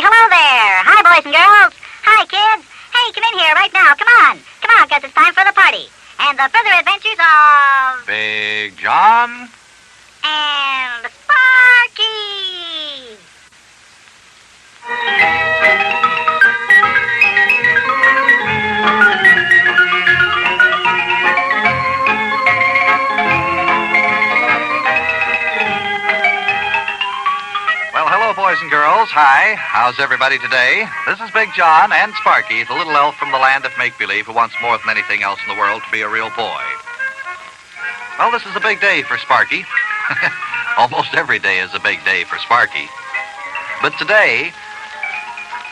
Hello there. Hi, boys and girls. Hi, kids. Hey, come in here right now. Come on, because it's time for the party. And the further adventures of... Big Jon And Sparkie. Well, hello, boys and girls. Hi. How's everybody today? This is Big Jon and Sparkie, the little elf from the land of make-believe who wants more than anything else in the world to be a real boy. Well, this is a big day for Sparkie. Almost every day is a big day for Sparkie. But today,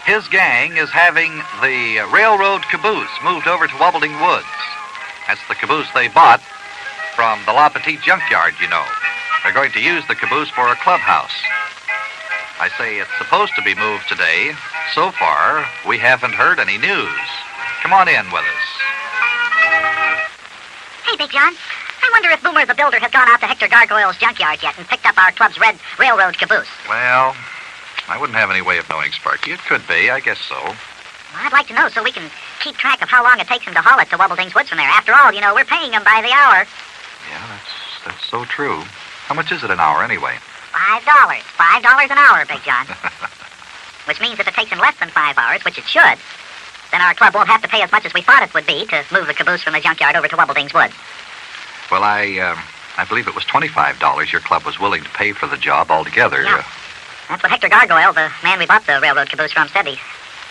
his gang is having the railroad caboose moved over to Wobbleding Woods. That's the caboose they bought from the La Petite junkyard, you know. They're going to use the caboose for a clubhouse. I say it's supposed to be moved today. So far, we haven't heard any news. Come on in with us. Hey, Big Jon. I wonder if Boomer the Builder has gone out to Hector Gargoyle's junkyard yet and picked up our club's red railroad caboose. Well, I wouldn't have any way of knowing, Sparkie. It could be. I guess so. Well, I'd like to know so we can keep track of how long it takes him to haul it to Wobbleding's Woods from there. After all, you know, we're paying him by the hour. Yeah, that's so true. How much is it an hour, anyway? $5. $5 an hour, Big Jon. Which means if it takes him less than 5 hours, which it should, then our club won't have to pay as much as we thought it would be to move the caboose from the junkyard over to Wobbleding's Woods. Well, I believe it was $25 your club was willing to pay for the job altogether. Yeah. That's what Hector Gargoyle, the man we bought the railroad caboose from, said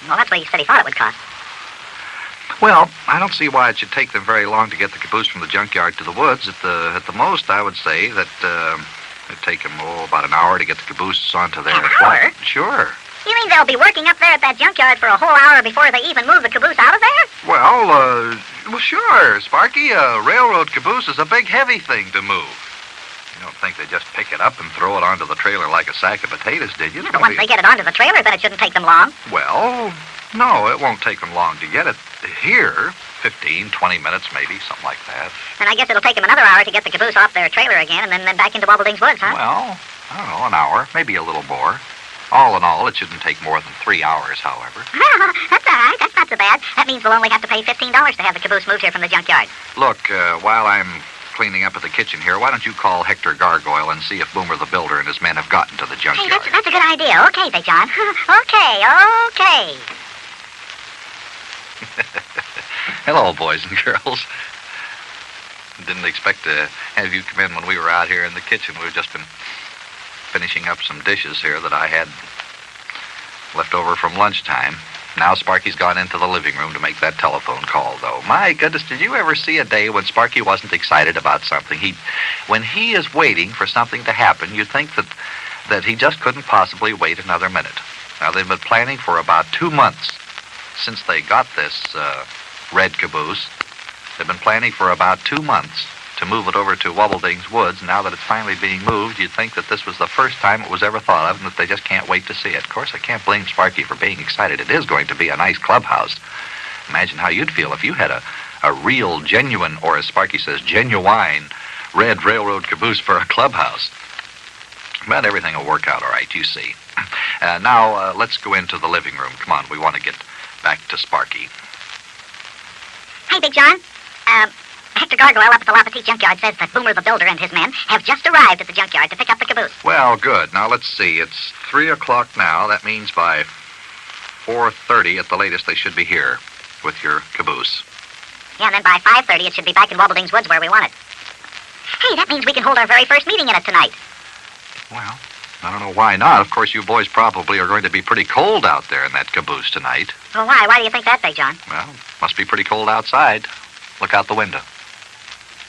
that's what he said he thought it would cost. Well, I don't see why it should take them very long to get the caboose from the junkyard to the woods. At the most, I would say that it'd take them about an hour to get the caboose onto their... An hour? Sure. You mean they'll be working up there at that junkyard for a whole hour before they even move the caboose out of there? Well, sure, Sparkie. A railroad caboose is a big, heavy thing to move. You don't think they just pick it up and throw it onto the trailer like a sack of potatoes, did you? But once they get it onto the trailer, then it shouldn't take them long. Well, no, it won't take them long to get it here. 15, 20 minutes maybe, something like that. And I guess it'll take them another hour to get the caboose off their trailer again and then back into Wobbleding's Woods, huh? Well, I don't know, an hour, maybe a little more. All in all, it shouldn't take more than 3 hours, however. That's all right. That's not so bad. That means we'll only have to pay $15 to have the caboose moved here from the junkyard. Look, while I'm cleaning up at the kitchen here, why don't you call Hector Gargoyle and see if Boomer the Builder and his men have gotten to the junkyard? Hey, that's a good idea. Okay, Big Jon. Okay. Hello, boys and girls. Didn't expect to have you come in when we were out here in the kitchen. We've just been finishing up some dishes here that I had left over from lunchtime. Now Sparkie's gone into the living room to make that telephone call, though. My goodness, did you ever see a day when Sparkie wasn't excited about something? When he is waiting for something to happen, you'd think that he just couldn't possibly wait another minute. Now, they've been planning for about 2 months since they got this red caboose. They've been planning for about 2 months to move it over to Wobbleding's Woods. Now that it's finally being moved, you'd think that this was the first time it was ever thought of and that they just can't wait to see it. Of course, I can't blame Sparkie for being excited. It is going to be a nice clubhouse. Imagine how you'd feel if you had a real, genuine, or as Sparkie says, genuine red railroad caboose for a clubhouse. But everything will work out all right, you see. Now, let's go into the living room. Come on, we want to get back to Sparkie. Hey, Big Jon. Hector Gargoyle up at the La Petite junkyard says that Boomer the Builder and his men have just arrived at the junkyard to pick up the caboose. Well, good. Now, let's see. It's 3 o'clock now. That means by 4:30 at the latest they should be here with your caboose. Yeah, and then by 5:30 it should be back in Wobbleding's Woods where we want it. Hey, that means we can hold our very first meeting in it tonight. Well, I don't know why not. Of course, you boys probably are going to be pretty cold out there in that caboose tonight. Well, why? Why do you think that, Big Jon? Well, must be pretty cold outside. Look out the window.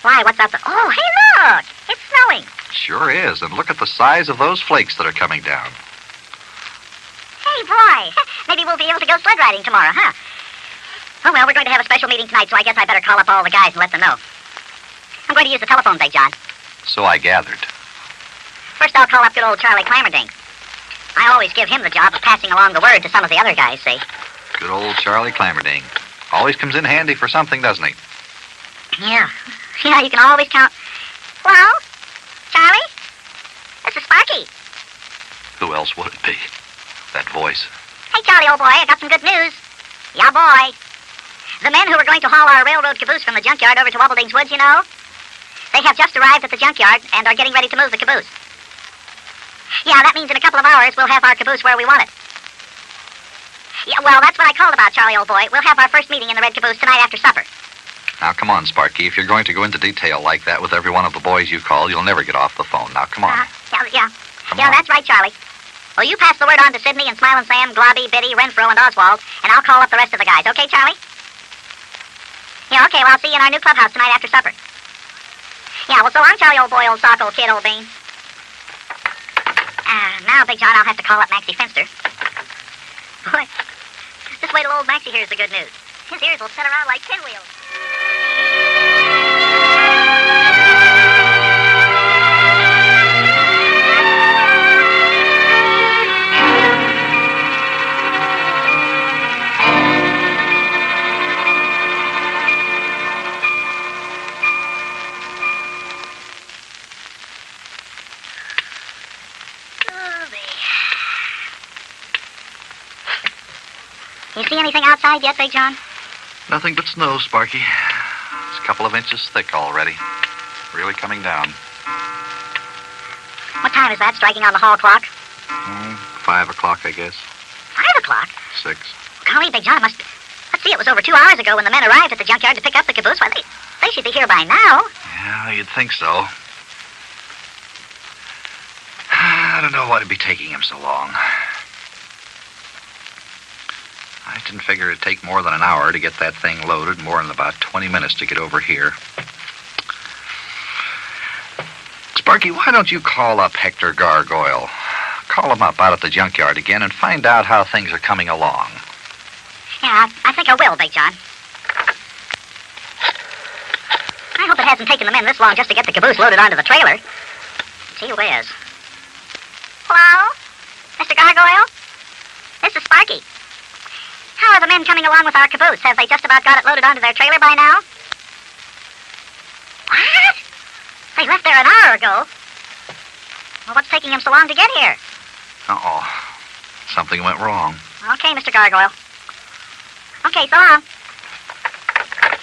Why? What's out there? Oh, hey, look! It's snowing. Sure is. And look at the size of those flakes that are coming down. Hey, boy. Maybe we'll be able to go sled riding tomorrow, huh? Oh, well, we're going to have a special meeting tonight, so I guess I better call up all the guys and let them know. I'm going to use the telephone, Big Jon. So I gathered. First, I'll call up good old Charlie Clammerding. I always give him the job of passing along the word to some of the other guys, see? Good old Charlie Clammerding. Always comes in handy for something, doesn't he? Yeah. Yeah, you can always count. Hello? Charlie? This is Sparkie. Who else would it be? That voice. Hey, Charlie, old boy, I got some good news. Yeah, boy. The men who were going to haul our railroad caboose from the junkyard over to Wobbleding's Woods, you know, they have just arrived at the junkyard and are getting ready to move the caboose. Yeah, that means in a couple of hours we'll have our caboose where we want it. Yeah, well, that's what I called about, Charlie, old boy. We'll have our first meeting in the red caboose tonight after supper. Now, come on, Sparkie. If you're going to go into detail like that with every one of the boys you call, you'll never get off the phone. Now, come on. Yeah, Come on. that's right, Charlie. Well, you pass the word on to Sidney and Smilin' Sam, Globby, Biddy, Renfro, and Oswald, and I'll call up the rest of the guys. Okay, Charlie? Yeah, okay, well, I'll see you in our new clubhouse tonight after supper. Yeah, well, so long, Charlie, old boy, old sock, old kid, old bean. Now, Big John, I'll have to call up Maxie Finster. Boy, just wait till old Maxie hears the good news. His ears will spin around like pinwheels. You see anything outside yet, Big John? Nothing but snow, Sparkie. It's a couple of inches thick already. Really coming down. What time is that, striking on the hall clock? 5 o'clock, I guess. 5 o'clock? 6. Golly, Big John, let's see, it was over 2 hours ago when the men arrived at the junkyard to pick up the caboose. Why, they should be here by now. Yeah, you'd think so. I don't know why it'd be taking him so long. I didn't figure it'd take more than an hour to get that thing loaded, more than about 20 minutes to get over here. Sparkie, why don't you call up Hector Gargoyle? Call him up out at the junkyard again and find out how things are coming along. Yeah, I think I will, Big John. I hope it hasn't taken the men this long just to get the caboose loaded onto the trailer. Gee whiz. Hello? Mr. Gargoyle? This is Sparkie. How are the men coming along with our caboose? Have they just about got it loaded onto their trailer by now? What? They left there an hour ago. Well, what's taking them so long to get here? Uh-oh. Something went wrong. Okay, Mr. Gargoyle. Okay, so long.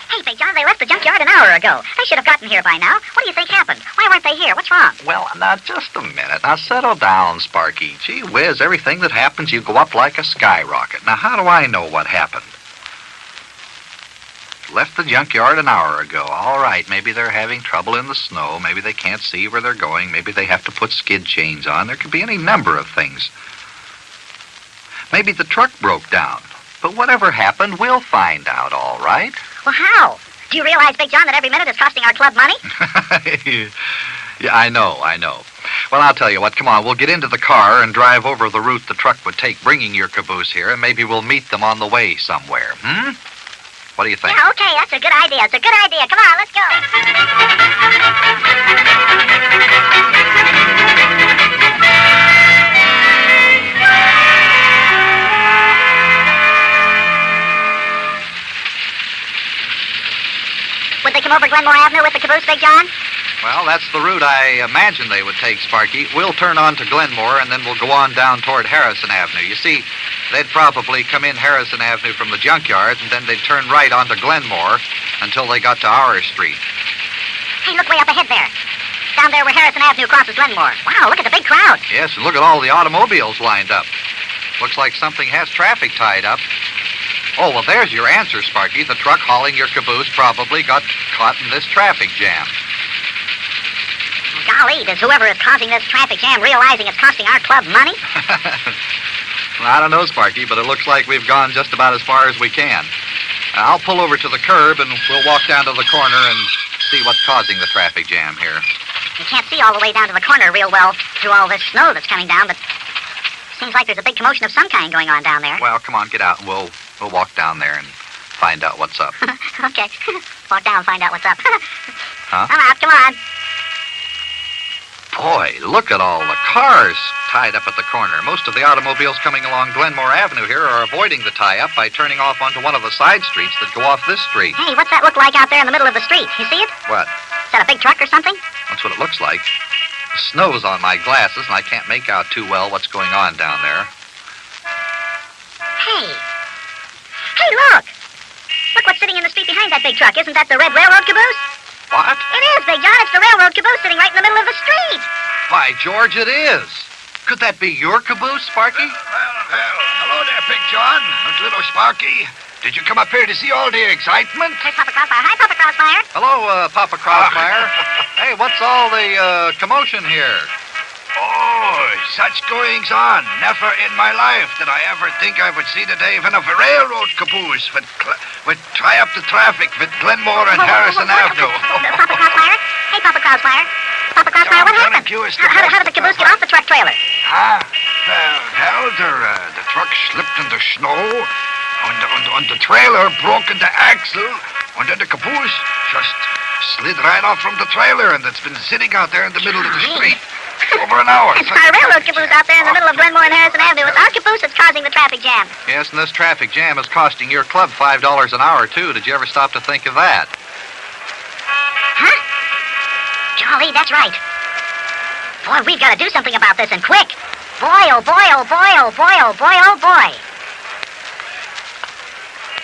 Hey, Big John, they left the junkyard an hour ago. They should have gotten here by now. What do you think happened? Why weren't they here? What's wrong? Well, now, just a minute. Now, settle down, Sparkie. Gee whiz, everything that happens, you go up like a skyrocket. Now, how do I know what happened? Left the junkyard an hour ago. All right, maybe they're having trouble in the snow. Maybe they can't see where they're going. Maybe they have to put skid chains on. There could be any number of things. Maybe the truck broke down. But whatever happened, we'll find out, all right? Well, how? Do you realize, Big John, that every minute is costing our club money? Yeah, I know. Well, I'll tell you what. Come on, we'll get into the car and drive over the route the truck would take bringing your caboose here, and maybe we'll meet them on the way somewhere. What do you think? Yeah, okay, that's a good idea. It's a good idea. Come on, let's go. Would they come over Glenmore Avenue with the caboose, Big John? Well, that's the route I imagine they would take, Sparkie. We'll turn on to Glenmore, and then we'll go on down toward Harrison Avenue. You see, they'd probably come in Harrison Avenue from the junkyard, and then they'd turn right onto Glenmore until they got to our street. Hey, look way up ahead there. Down there where Harrison Avenue crosses Glenmore. Wow, look at the big crowd. Yes, and look at all the automobiles lined up. Looks like something has traffic tied up. Oh, well, there's your answer, Sparkie. The truck hauling your caboose probably got caught in this traffic jam. Golly, does whoever is causing this traffic jam realizing it's costing our club money? Well, I don't know, Sparkie, but it looks like we've gone just about as far as we can. I'll pull over to the curb, and we'll walk down to the corner and see what's causing the traffic jam here. You can't see all the way down to the corner real well through all this snow that's coming down, but seems like there's a big commotion of some kind going on down there. Well, come on, get out, and we'll walk down there and find out what's up. Okay. Walk down and find out what's up. Huh? Come on, come on. Boy, look at all the cars tied up at the corner. Most of the automobiles coming along Glenmore Avenue here are avoiding the tie-up by turning off onto one of the side streets that go off this street. Hey, what's that look like out there in the middle of the street? You see it? What? Is that a big truck or something? That's what it looks like. The snow's on my glasses, and I can't make out too well what's going on down there. Hey. Hey, look. Look what's sitting in the street behind that big truck. Isn't that the red railroad caboose? What? It is, Big John. It's the railroad caboose sitting right in the middle of the street. Why, George, it is. Could that be your caboose, Sparkie? Well, hello there, Big John. Little Sparkie. Did you come up here to see all the excitement? Here's Papa Crossfire. Hi, Papa Crossfire. Hello, Papa Crossfire. Hey, what's all the commotion here? Oh, such goings on. Never in my life did I ever think I would see the day when a railroad caboose would tie up the traffic with Glenmore and Harrison Avenue. Papa Crossfire? Hey, Papa Crossfire. Papa Crossfire, what happened? How did the caboose get off the truck trailer? Well, the truck slipped in the snow, and the trailer broke in the axle, and then the caboose just slid right off from the trailer, and it's been sitting out there in the middle of the street for over an hour. It's our railroad caboose out there in the middle of Glenmore and Harrison Avenue. It's our caboose that's causing the traffic jam. Yes, and this traffic jam is costing your club $5 an hour, too. Did you ever stop to think of that? Huh? Golly, that's right. Boy, we've got to do something about this, and quick. Boy, oh boy, oh boy, oh boy, oh boy, oh boy.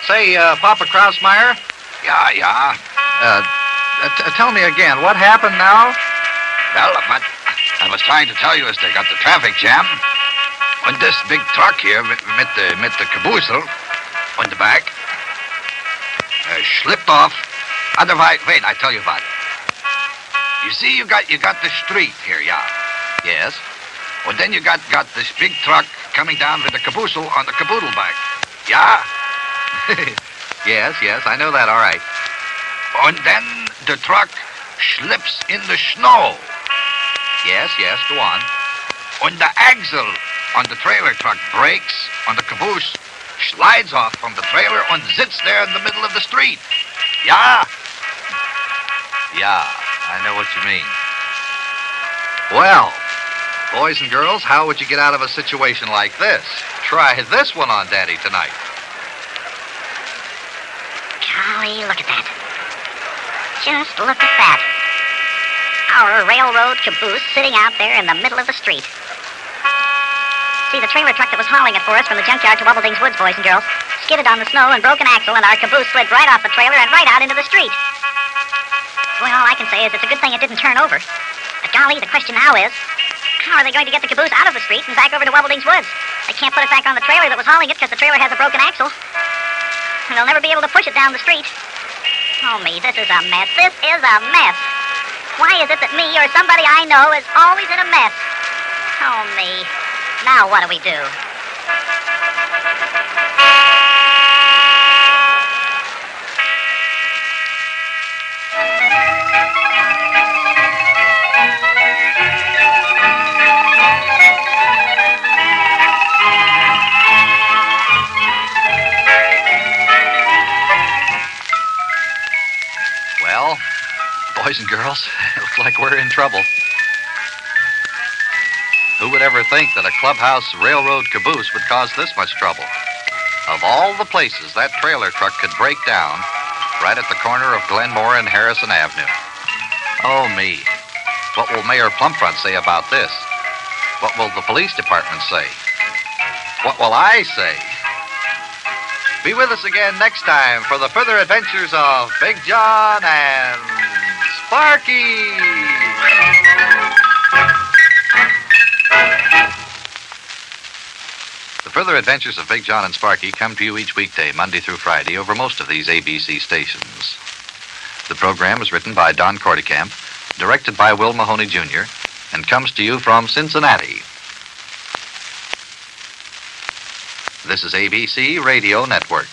Say, Papa Krausmeyer, Yeah. tell me again, what happened now? Well, what I was trying to tell you is they got the traffic jam. On this big truck here with the caboose on the back slipped off. Otherwise, wait, I tell you what. You see, you got the street here, yeah. Yes. Well, then you got this big truck coming down with the caboose on the caboodle back. Yeah. Yes, I know that, all right. And then the truck slips in the snow. Yes, go on. On the axle on the trailer truck breaks, on the caboose slides off from the trailer and sits there in the middle of the street. Yeah. Yeah, I know what you mean. Well, boys and girls, how would you get out of a situation like this? Try this one on Daddy tonight. Golly, look at that. Just look at that. Our railroad caboose sitting out there in the middle of the street. See, the trailer truck that was hauling it for us from the junkyard to Wobbleding's Woods, boys and girls, skidded on the snow and broke an axle, and our caboose slid right off the trailer and right out into the street. Well, all I can say is it's a good thing it didn't turn over. But golly, the question now is, how are they going to get the caboose out of the street and back over to Wobbleding's Woods? They can't put it back on the trailer that was hauling it because the trailer has a broken axle. And they'll never be able to push it down the street. Oh, me, this is a mess. This is a mess. Why is it that me or somebody I know is always in a mess? Oh, me. Now what do we do? Well, boys and girls, it looks like we're in trouble. Who would ever think that a clubhouse railroad caboose would cause this much trouble? Of all the places that trailer truck could break down, right at the corner of Glenmore and Harrison Avenue. Oh, me. What will Mayor Plumfront say about this? What will the police department say? What will I say? Be with us again next time for the further adventures of Big Jon and Sparkie. The further adventures of Big Jon and Sparkie come to you each weekday, Monday through Friday, over most of these ABC stations. The program is written by Don Cordekamp, directed by Will Mahoney, Jr., and comes to you from Cincinnati. This is ABC Radio Network.